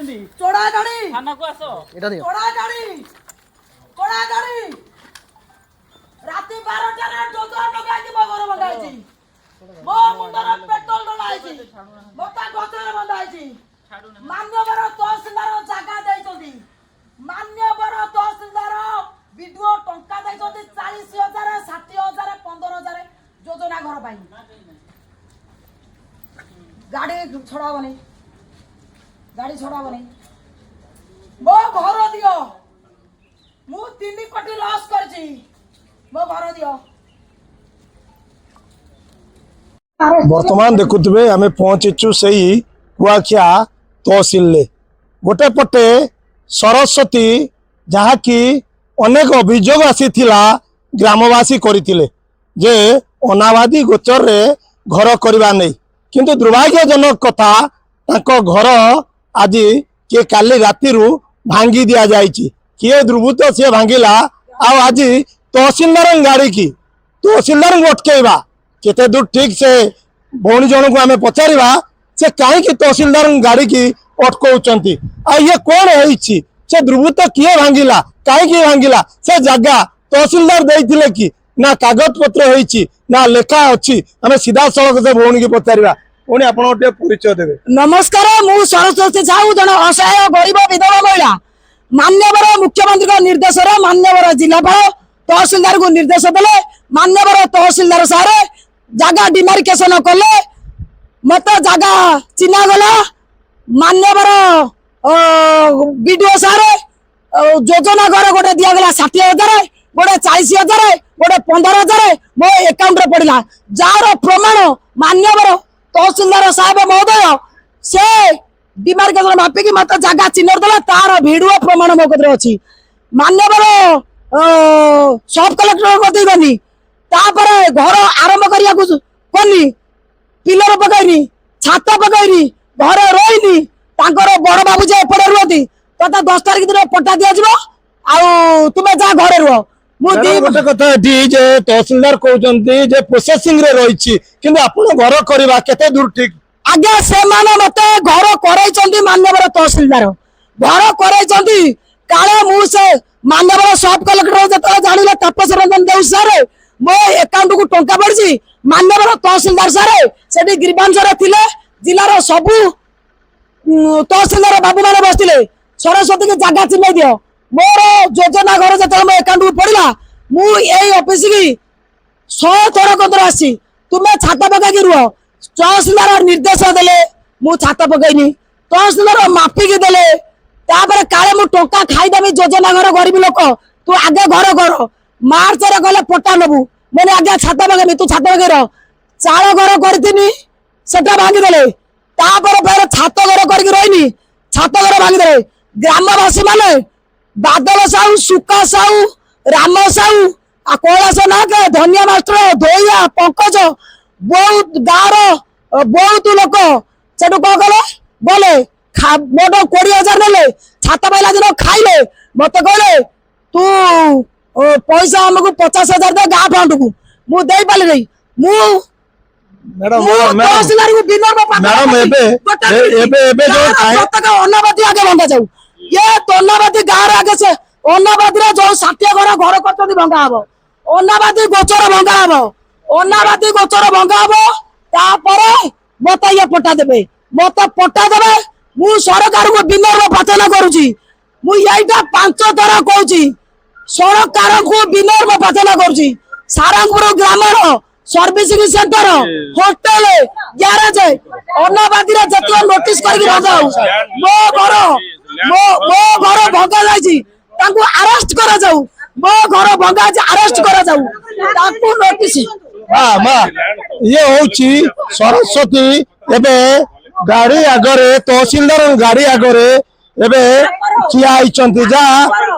କରିଛନ୍ତି ଚୋଡ଼ା ଗାଡ଼ି ଥାନାକୁ ଆସ ଚୋଡ଼ା ଗାଡ଼ି ରାତି 12ଟାରେ ଯୋଜନା ଲଗାଇଛି ମୋ ଘର ବନ୍ଧା ହେଇଛି ମୋ ମୁଣ୍ଡରେ ପେଟ୍ରୋଲ ଢଳା ହେଇଛି ମୋଟା ଗଛରେ ବନ୍ଧା ହେଇଛି ମାନ୍ୟବର ତହସିଲଦାର ଜାଗା ଦେଇଛନ୍ତି ମାନ୍ୟବର ତହସିଲଦାର ବିଡିଓ ଟଙ୍କା ଦେଇଛନ୍ତି 40,000 60,000 15,000 ଯୋଜନା ଘର ପାଇଁ ଗାଡ଼ି ଛଡ଼ାବନି ମୋ ଘର ଦିଅ ମୁଁ 3 କୋଟି ଲସ୍ କରିଛି ମୋ ଘର ଦିଅ। बर्तमान देखुवे आम पहुंचीचु से कुआखिया तहसिल गोटे पटे सरस्वती जहाँकि अनेक अभियोग आसीथिला ग्रामवासी करथिले जे अनाबादी गोचर रे घर करबा नहीं किंतु दुर्भाग्यजनक कथा ताको घर आज किए काली राति भांगी दिया जाइछि किए दुर्बृत्त सी भांगिला आज तहसिलदार गाड़ी की तहसिलदार अटकेबा केते दूर ठीक से भौणी जन को आम पचारा से कहीं तहसिलदार गाड़ी की अटकाउंट ये कौन होइछि से दुर्बृत्त किए भांगिला कहीं भांगिला से जगह तहसिलदार देइथिले कि ना कागज पत्र होइछि ना लेखा अच्छी आम सीधा सड़क से भौणी की पचारा पुणी आप परिचय देवे। नमस्कार मु सरस्वती साहू जन असहाय गरीब विधवा महिला मान्यवर मुख्यमंत्री निर्देश मान्यवर जिलापाल तहसिलदार को निर्देश देले मान्यवर तहसिलदार सारे जगह डिमार्केशन कले मत जगह चिन्हा गला मान्यवर बीडीओ सारे योजना घर गोटे दिगला 60,000 गोटे 40,000 गोटे 15,000 मो अकाउंट रे पड़ला जार प्रमाण मान्यवर तहसिलदार साहेब महोदय से डिमार्केशन मापिकी मत जगह चिन्ह देला तार वीडियो प्रमाण मो कतरे अछि मान्यवर सब कलेक्टर को देबनी तापरे घर आरंभ करिया कोनी पिलर पकाइनी छात पकाइनी घर रोइनी तांकर बड़ बाबू जे एपड़े रुहती तता 10 तारिख दिन पट्टा दिया जिवो आ तुमे जा घरे रुह गोटे कथा जे तहसिलदार कहते जे प्रोसेसिंग रे रही किंतु आपण घर करबा केते दूर ठीक आज्ञा से माने मते घर करैचंदी मान्यवर तहसिलदार घर करैचंदी काळे मु से मान्यवर सब कलेक्टर जतले जानिले तपस रंजन देउ सारे मो अकाउंट को टंका पड़छि मान्यवर तहसिलदार सारे सेठी ग्रीवांश रे थिले जिल्ला रो सबु तहसिलदार बाबू माने बसथिले सरस्वती के जगह चिन्ह दियो मोर योजना घर जतले मो अकाउंट को पड़िला मु एई ऑफिस की 100 थोर कंदर आसी तुमे छाता पका की रुह तहसिलदार निर्देश देले मु छाता पकईनी तहसिलदार मापिकी देले तापर काले मु टंका खाईदेवी योजना घर गरीब लोक तू आगे घर कर मार्च रे गले पट्टा नबू मैंने आगे छाता पकेमी तू छाता पके रह चाल घर करथिनी सेटा भांगी देले तापर फेर छात घर करके रहिनी छात घर भांगी देले ग्रामवासी माने बादल साहू सुका साहू राम साहू आ कैलाश नाथ धनिया मास्टर धोइया पंकज बहुत गाँव बहुत लोक सेठू कौन कले बोले मोट 20,000 नेले छाता पाइला दिन खाइले मत कहले तू पैसा हमको 50,000 दे गाँ फंड को मु दे पाले नहीं मु तहसीलदार को विनम्र अनाबादी आगे भंगा जाऊ ये अनाबादी गाँव आगे से अनाबादी जो 60 घर घर कर भंगा हम अनाबादी गोचर भंगा हम अनाबादी गोचर भंगा हम तापरे मत ये पट्टा देबे मत पट्टा देबे मु सरकार को विनम्र प्रार्थना करूची मु एटा 5 थर कहूची सरकार को विनम्र प्रार्थना करूची सारंगपुर ग्रामर सर्विसिंग सेंटर होटल गैरेज अनाबादी रे जतिया नोटिस करके भगाऊ मो घर भगा जाईची तांको अरेस्ट करा जाऊ मो घर भगा जे अरेस्ट करा जाऊ तांको नोटिस ये होची सरस्वती एबे गाड़ी आगरे तहसिलदार गाड़ी आगरे एबे ठिया आइचंती जा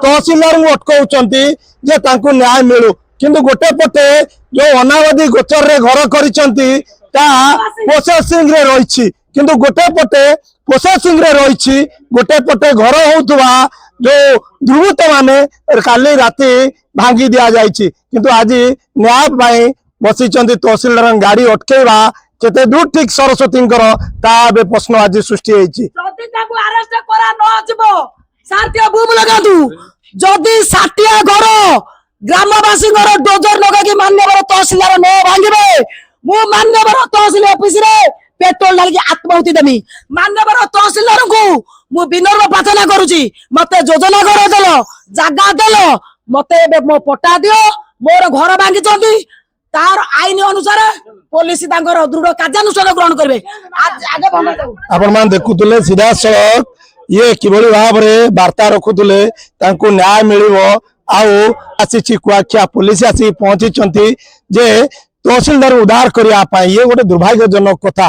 तहसिलदार को अटकाउचंती जे तांको न्याय मिलू किंतु गोटे पटे जो अनाबादी गोचर रे घर करिचंती ता प्रोसेसिंग रे रहिछि किंतु गोटे पटे प्रोसेसिंग रे रहिछि गोटे पटे घर होउतबा जो दुर्बृत्त माने काली राति भांगी दिया जाइछि किंतु आज न्याय पाई बसिचंती तहसिलदार गाड़ी अटकेबा केते दूर ठीक सरस्वती ता प्रश्न आज सृष्टि होइछि। যদি তাকে আরেস্ট করা ন যাব শান্তি বুম লাগাতু যদি 60 ঘর গ্রামবাসী ডোজর লগাকি মান্যবর তহসিলদার ন ভাঙিবে মু মান্যবর তহসিল অফিস রে পেট্রোল ঢালিকি আত্মাহুতি দেমি। মান্যবর তহসিলদার কু মু বিনম্র প্রার্থনা করুছি মতে যোজনা ঘর দেল জাগা দেল মতে ଏବେ ମୋ ପଟା ଦିଅ ମୋର ଘର ଭାଙ୍ଗିଛନ୍ତି ତାର ଆଇନ ଅନୁସାରେ ପୋଲିସ ତାଙ୍କର ଦୃଢ କାର୍ଯ୍ୟାନୁଷ୍ଠାନ ଗ୍ରହଣ କରିବେ। ଆଗେ ବନ୍ଦ ଦେଉ आपण मान देखुले सीधा सड़क ये किभଳି भाବରେ वार्ता रखुले तांको न्याय मिलिबो आउ आसी कुआखिया पुलिस आसी पहुंची जे तहसीलदार उद्धार करिया पाई ये गोटे दुर्भाग्यजनक कथा।